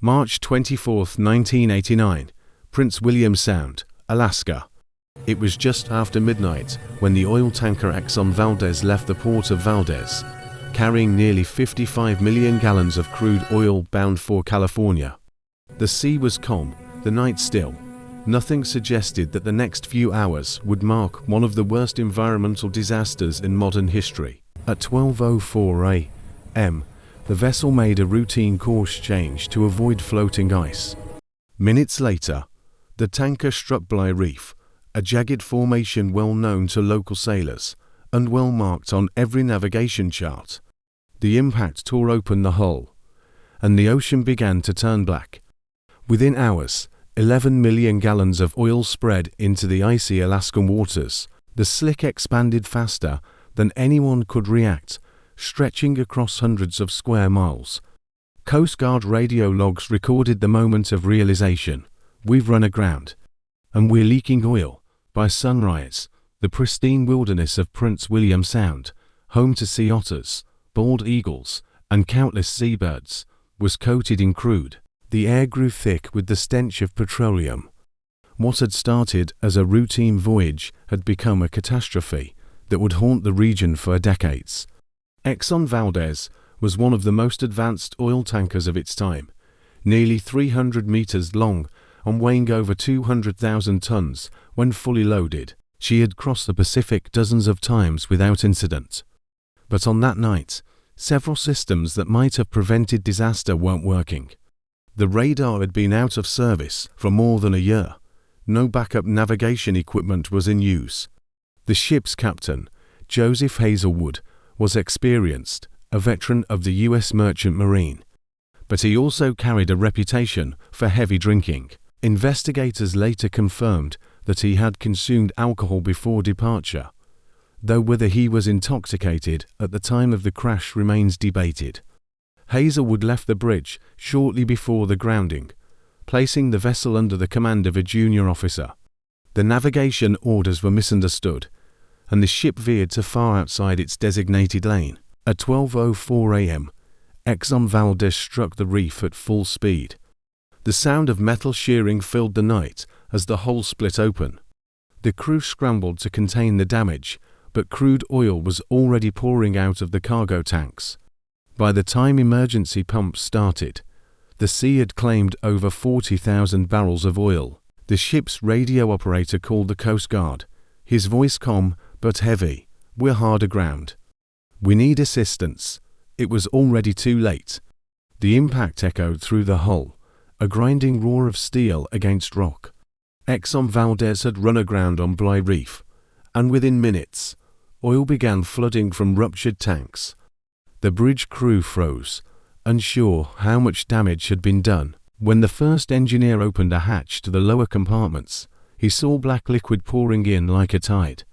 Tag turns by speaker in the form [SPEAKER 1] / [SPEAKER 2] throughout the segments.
[SPEAKER 1] March 24, 1989, Prince William Sound, Alaska. It was just after midnight when the oil tanker Exxon Valdez left the port of Valdez, carrying nearly 55 million gallons of crude oil bound for California. The sea was calm, the night still. Nothing suggested that the next few hours would mark one of the worst environmental disasters in modern history. At 12:04 a.m., the vessel made a routine course change to avoid floating ice. Minutes later, the tanker struck Bligh Reef, a jagged formation well known to local sailors, and well marked on every navigation chart. The impact tore open the hull, and the ocean began to turn black. Within hours, 11 million gallons of oil spread into the icy Alaskan waters. The slick expanded faster than anyone could react, stretching across hundreds of square miles. Coast Guard radio logs recorded the moment of realization. We've run aground, and we're leaking oil. By sunrise, the pristine wilderness of Prince William Sound, home to sea otters, bald eagles, and countless seabirds, was coated in crude. The air grew thick with the stench of petroleum. What had started as a routine voyage had become a catastrophe that would haunt the region for decades. Exxon Valdez was one of the most advanced oil tankers of its time, nearly 300 meters long and weighing over 200,000 tons when fully loaded. She had crossed the Pacific dozens of times without incident. But on that night, several systems that might have prevented disaster weren't working. The radar had been out of service for more than a year. No backup navigation equipment was in use. The ship's captain, Joseph Hazelwood, was experienced, a veteran of the U.S. Merchant Marine. But he also carried a reputation for heavy drinking. Investigators later confirmed that he had consumed alcohol before departure, though whether he was intoxicated at the time of the crash remains debated. Hazelwood left the bridge shortly before the grounding, placing the vessel under the command of a junior officer. The navigation orders were misunderstood, and the ship veered to far outside its designated lane. At 12:04 a.m., Exxon Valdez struck the reef at full speed. The sound of metal shearing filled the night as the hull split open. The crew scrambled to contain the damage, but crude oil was already pouring out of the cargo tanks. By the time emergency pumps started, the sea had claimed over 40,000 barrels of oil. The ship's radio operator called the Coast Guard, his voice calm but heavy. "We're hard aground. We need assistance." It was already too late. The impact echoed through the hull, a grinding roar of steel against rock. Exxon Valdez had run aground on Bligh Reef, and within minutes, oil began flooding from ruptured tanks. The bridge crew froze, unsure how much damage had been done. When the first engineer opened a hatch to the lower compartments, he saw black liquid pouring in like a tide.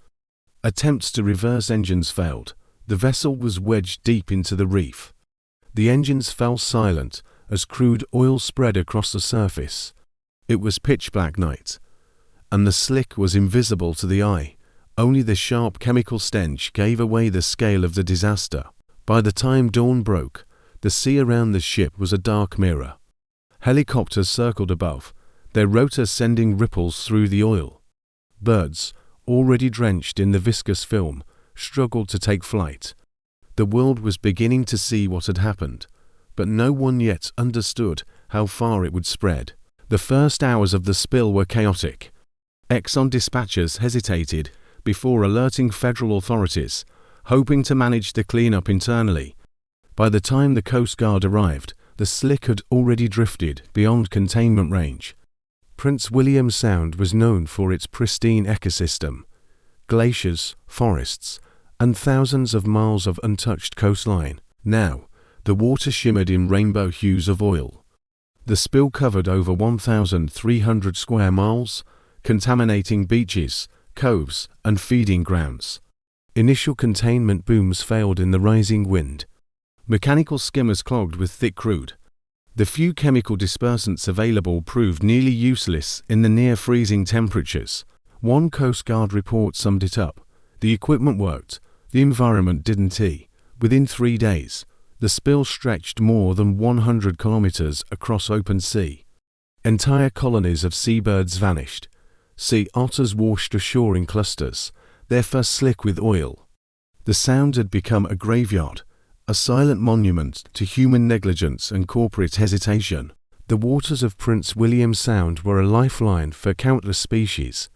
[SPEAKER 1] Attempts to reverse engines failed. The vessel was wedged deep into the reef. The engines fell silent as crude oil spread across the surface. It was pitch black night, and the slick was invisible to the eye. Only the sharp chemical stench gave away the scale of the disaster. By the time dawn broke, the sea around the ship was a dark mirror. Helicopters circled above, their rotors sending ripples through the oil. Birds, already drenched in the viscous film, struggled to take flight. The world was beginning to see what had happened, but no one yet understood how far it would spread. The first hours of the spill were chaotic. Exxon dispatchers hesitated before alerting federal authorities, hoping to manage the cleanup internally. By the time the Coast Guard arrived, the slick had already drifted beyond containment range. Prince William Sound was known for its pristine ecosystem, glaciers, forests, and thousands of miles of untouched coastline. Now, the water shimmered in rainbow hues of oil. The spill covered over 1,300 square miles, contaminating beaches, coves, and feeding grounds. Initial containment booms failed in the rising wind. Mechanical skimmers clogged with thick crude. The few chemical dispersants available proved nearly useless in the near-freezing temperatures. One Coast Guard report summed it up: "The equipment worked, the environment didn't. Within 3 days, The spill stretched more than 100 kilometers across open sea. Entire colonies of seabirds vanished. Sea otters washed ashore in clusters, their fur slick with oil. The Sound had become a graveyard, a silent monument to human negligence and corporate hesitation. The waters of Prince William Sound were a lifeline for countless species.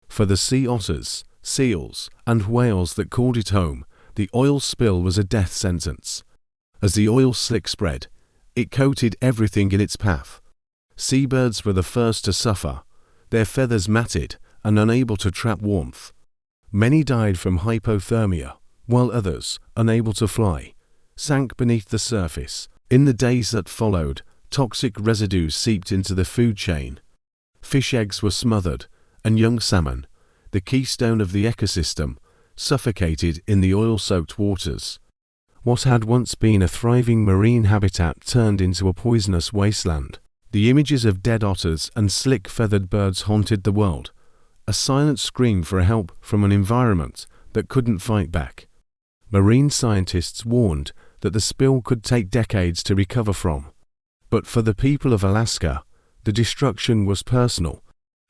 [SPEAKER 1] For the sea otters, seals, and whales that called it home, the oil spill was a death sentence. As the oil slick spread, it coated everything in its path. Seabirds were the first to suffer, their feathers matted and unable to trap warmth. Many died from hypothermia, while others, unable to fly, sank beneath the surface. In the days that followed, toxic residues seeped into the food chain. Fish eggs were smothered, and young salmon, the keystone of the ecosystem, suffocated in the oil-soaked waters. What had once been a thriving marine habitat turned into a poisonous wasteland. The images of dead otters and slick-feathered birds haunted the world, a silent scream for help from an environment that couldn't fight back. Marine scientists warned that the spill could take decades to recover from. But for the people of Alaska, the destruction was personal.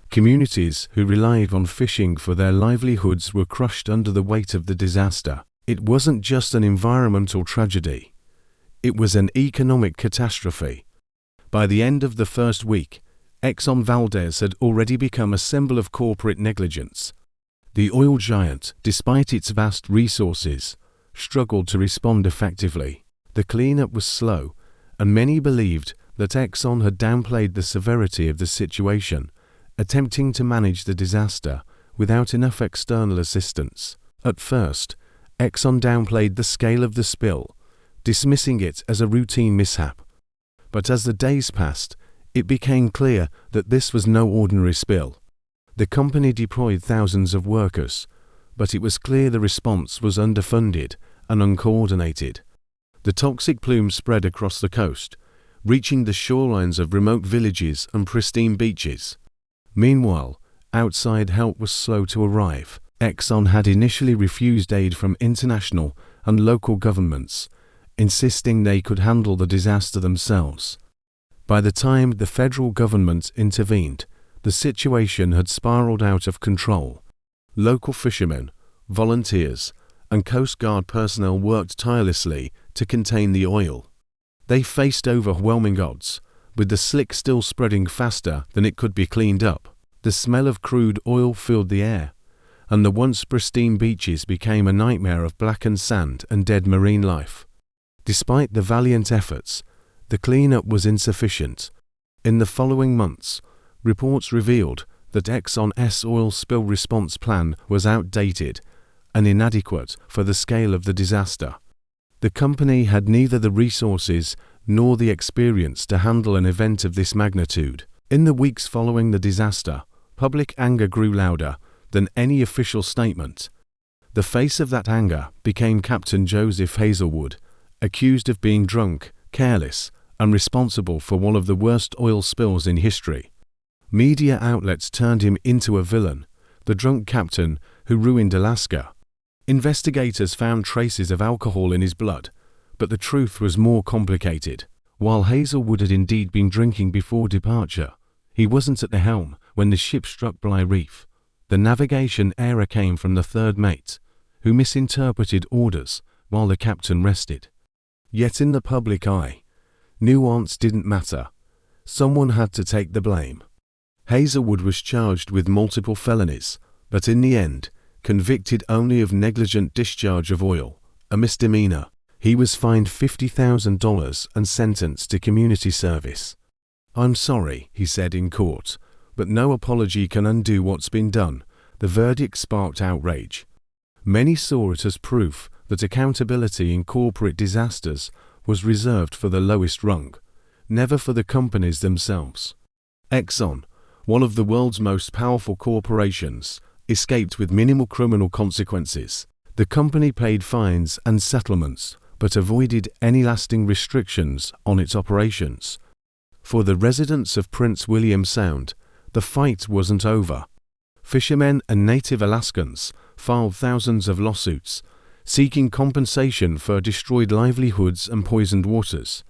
[SPEAKER 1] Communities who relied on fishing for their livelihoods were crushed under the weight of the disaster. It wasn't just an environmental tragedy. It was an economic catastrophe. By the end of the first week, Exxon Valdez had already become a symbol of corporate negligence. The oil giant, despite its vast resources, struggled to respond effectively. The cleanup was slow, and many believed that Exxon had downplayed the severity of the situation, attempting to manage the disaster without enough external assistance. At first, Exxon downplayed the scale of the spill, dismissing it as a routine mishap. But as the days passed, it became clear that this was no ordinary spill. The company deployed thousands of workers, but it was clear the response was underfunded and uncoordinated. The toxic plume spread across the coast, reaching the shorelines of remote villages and pristine beaches. Meanwhile, outside help was slow to arrive. Exxon had initially refused aid from international and local governments, insisting they could handle the disaster themselves. By the time the federal government intervened, the situation had spiraled out of control. Local fishermen, volunteers, and Coast Guard personnel worked tirelessly to contain the oil. They faced overwhelming odds, with the slick still spreading faster than it could be cleaned up. The smell of crude oil filled the air, and the once pristine beaches became a nightmare of blackened sand and dead marine life. Despite the valiant efforts, the cleanup was insufficient. In the following months, reports revealed that Exxon's oil spill response plan was outdated and inadequate for the scale of the disaster. The company had neither the resources nor the experience to handle an event of this magnitude. In the weeks following the disaster, public anger grew louder than any official statement. The face of that anger became Captain Joseph Hazelwood, accused of being drunk, careless, and responsible for one of the worst oil spills in history. Media outlets turned him into a villain, the drunk captain who ruined Alaska. Investigators found traces of alcohol in his blood, but the truth was more complicated. While Hazelwood had indeed been drinking before departure, he wasn't at the helm when the ship struck Bligh Reef. The navigation error came from the third mate, who misinterpreted orders while the captain rested. Yet in the public eye, nuance didn't matter. Someone had to take the blame. Hazelwood was charged with multiple felonies, but in the end, convicted only of negligent discharge of oil, a misdemeanor. He was fined $50,000 and sentenced to community service. "I'm sorry," he said in court, "but no apology can undo what's been done." The verdict sparked outrage. Many saw it as proof that accountability in corporate disasters was reserved for the lowest rung, never for the companies themselves. Exxon, one of the world's most powerful corporations, escaped with minimal criminal consequences. The company paid fines and settlements, but avoided any lasting restrictions on its operations. For the residents of Prince William Sound, the fight wasn't over. Fishermen and native Alaskans filed thousands of lawsuits, seeking compensation for destroyed livelihoods and poisoned waters.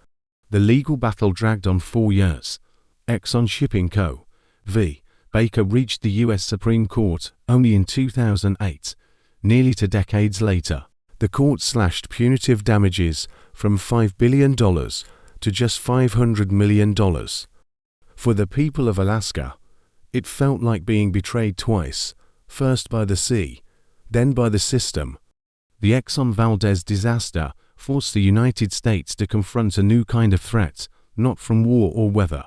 [SPEAKER 1] The legal battle dragged on 4 years. Exxon Shipping Co. v. Baker reached the U.S. Supreme Court only in 2008. Nearly 2 decades later, the court slashed punitive damages from $5 billion to just $500 million. For the people of Alaska, it felt like being betrayed twice, first by the sea, then by the system. The Exxon Valdez disaster forced the United States to confront a new kind of threat, not from war or weather,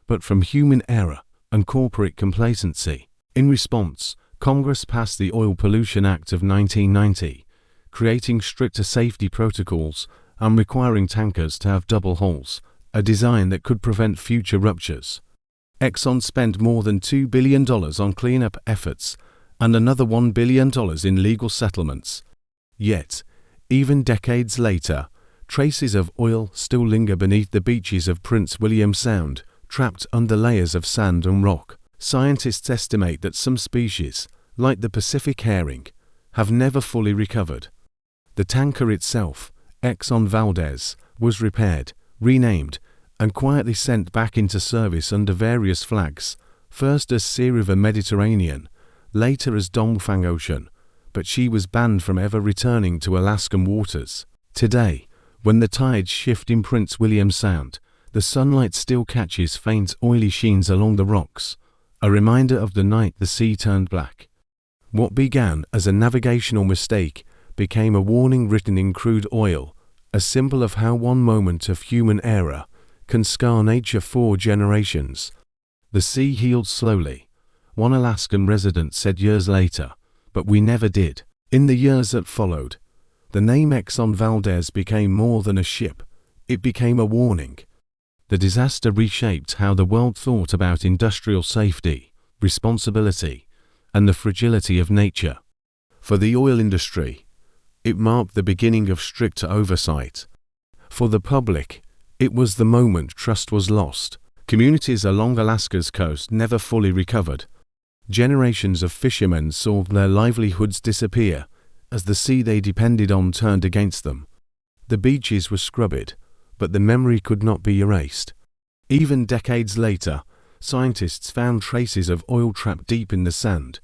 [SPEAKER 1] but from human error and corporate complacency. In response, Congress passed the Oil Pollution Act of 1990, creating stricter safety protocols and requiring tankers to have double hulls, a design that could prevent future ruptures. Exxon spent more than $2 billion on cleanup efforts and another $1 billion in legal settlements. Yet, even decades later, traces of oil still linger beneath the beaches of Prince William Sound, trapped under layers of sand and rock. Scientists estimate that some species, like the Pacific herring, have never fully recovered. The tanker itself, Exxon Valdez, was repaired, renamed, and quietly sent back into service under various flags, first as Sea River Mediterranean, later as Dongfang Ocean, but she was banned from ever returning to Alaskan waters. Today, when the tides shift in Prince William Sound, the sunlight still catches faint oily sheens along the rocks, a reminder of the night the sea turned black. What began as a navigational mistake became a warning written in crude oil, a symbol of how one moment of human error can scar nature for generations. The sea healed slowly, one Alaskan resident said years later, but we never did. In the years that followed, the name Exxon Valdez became more than a ship, it became a warning. The disaster reshaped how the world thought about industrial safety, responsibility, and the fragility of nature. For the oil industry, it marked the beginning of stricter oversight. For the public, it was the moment trust was lost. Communities along Alaska's coast never fully recovered. Generations of fishermen saw their livelihoods disappear as the sea they depended on turned against them. The beaches were scrubbed, but the memory could not be erased. Even decades later, scientists found traces of oil trapped deep in the sand,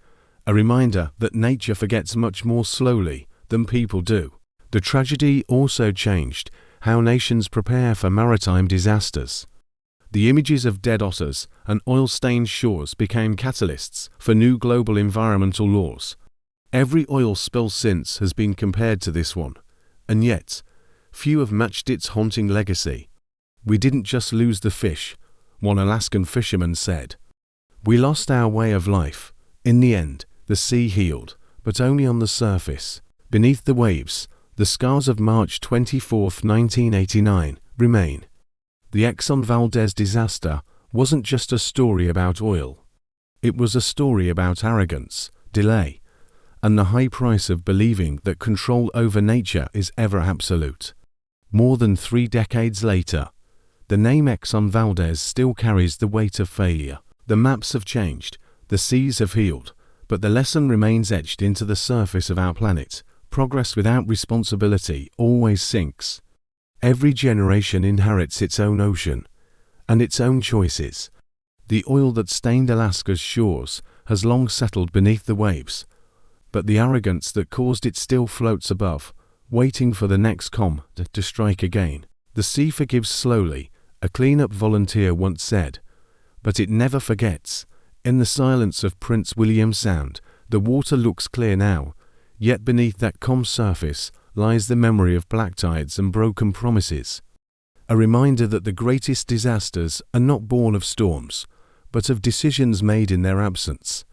[SPEAKER 1] a reminder that nature forgets much more slowly than people do. The tragedy also changed how nations prepare for maritime disasters. The images of dead otters and oil-stained shores became catalysts for new global environmental laws. Every oil spill since has been compared to this one, and yet, few have matched its haunting legacy. We didn't just lose the fish, one Alaskan fisherman said. We lost our way of life. In the end, the sea healed, but only on the surface. Beneath the waves, the scars of March 24, 1989, remain. The Exxon Valdez disaster wasn't just a story about oil. It was a story about arrogance, delay, and the high price of believing that control over nature is ever absolute. More than 3 decades later, the name Exxon Valdez still carries the weight of failure. The maps have changed, the seas have healed, but the lesson remains etched into the surface of our planet. Progress without responsibility always sinks. Every generation inherits its own ocean and its own choices. The oil that stained Alaska's shores has long settled beneath the waves, but the arrogance that caused it still floats above, waiting for the next calm to strike again. The sea forgives slowly, a cleanup volunteer once said, but it never forgets. In the silence of Prince William Sound, the water looks clear now, yet beneath that calm surface lies the memory of black tides and broken promises. A reminder that the greatest disasters are not born of storms, but of decisions made in their absence.